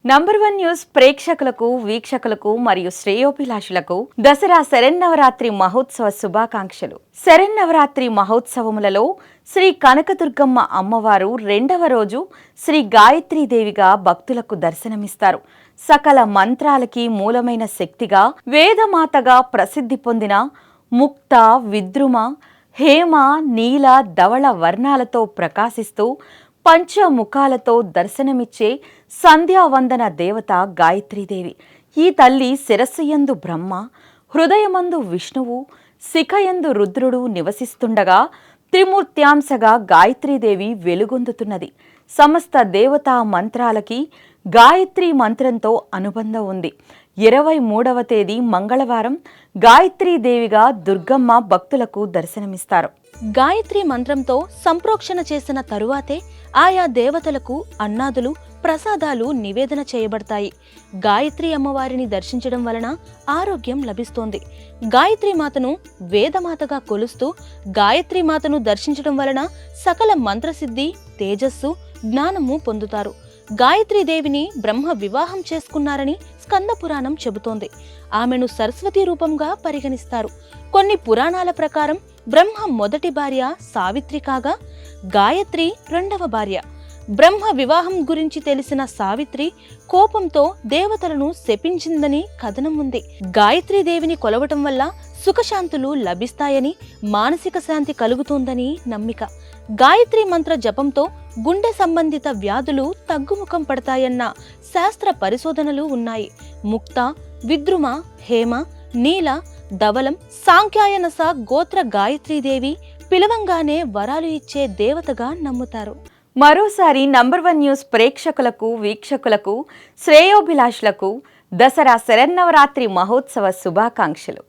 Number 1 news ప్రేక్షకులకు వీక్షకులకు మరియు శ్రేయోభిలాషులకు దసరా శరన్నవరాత్రి మహోత్సవ శుభాకాంక్షలు. శరన్నవరాత్రి మహోత్సవములలో శ్రీ కనకదుర్గమ్మ అమ్మవారు రెండవ రోజు శ్రీ గాయత్రీదేవిగా భక్తులకు దర్శనమిస్తారు. సకల మంత్రాలకి మూలమైన శక్తిగా వేదమాతగా ప్రసిద్ధి పొందిన ముక్త, విద్రుమ, హేమ, నీల, ధవళ వర్ణాలతో ప్రకాశిస్తూ పంచముఖాలతో దర్శనమిచ్చే సంధ్యావందన దేవత గాయత్రీదేవి. ఈ తల్లి శిరస్సుయందు బ్రహ్మ, హృదయమందు విష్ణువు, శిఖయందు రుద్రుడు నివసిస్తుండగా త్రిమూర్త్యాంశగా గాయత్రీదేవి వెలుగొందుతున్నది. సమస్త దేవతా మంత్రాలకి గాయత్రీ మంత్రంతో అనుబంధం ఉంది. 23వ తేదీ మంగళవారం గాయత్రీదేవిగా దుర్గమ్మ భక్తులకు దర్శనమిస్తారు. గాయత్రి మంత్రంతో సంప్రోక్షణ చేసిన తరువాతే ఆయా దేవతలకు అన్నాదులు, ప్రసాదాలు నివేదన చేయబడతాయి. గాయత్రి అమ్మవారిని దర్శించడం వలన ఆరోగ్యం లభిస్తోంది. గాయత్రి మాతను వేదమాతగా కొలుస్తూ గాయత్రి మాతను దర్శించడం వలన సకల మంత్రసిద్ధి, తేజస్సు, జ్ఞానము పొందుతారు. గాయత్రీదేవిని బ్రహ్మ వివాహం చేసుకున్నారని స్కంద పురాణం చెబుతోంది. ఆమెను సరస్వతి రూపంగా పరిగణిస్తారు. కొన్ని పురాణాల ప్రకారం బ్రహ్మ మొదటి భార్య సావిత్రి కాగా గాయత్రి రెండవ భార్య. బ్రహ్మ వివాహం గురించి తెలిసిన సావిత్రి కోపంతో దేవతలను శపించిందని కథనం ఉంది. గాయత్రీదేవిని కొలవటం వల్ల సుఖశాంతులు లభిస్తాయని, మానసిక శాంతి కలుగుతుందని నమ్మిక. గాయత్రి మంత్ర జపంతో గుండె సంబంధిత వ్యాధులు తగ్గుముఖం పడతాయన్న శాస్త్ర పరిశోధనలు ఉన్నాయి. ముక్త, విద్రుమ, హేమ, నీల, ధవలం, సాంఖ్యాయనస గోత్ర గాయత్రీదేవి పిలవంగానే వరాలు ఇచ్చే దేవతగా నమ్ముతారు. మరోసారి నంబర్ 1 న్యూస్ ప్రేక్షకులకు వీక్షకులకు శ్రేయోభిలాషులకు దసరా శరన్నవరాత్రి మహోత్సవ శుభాకాంక్షలు.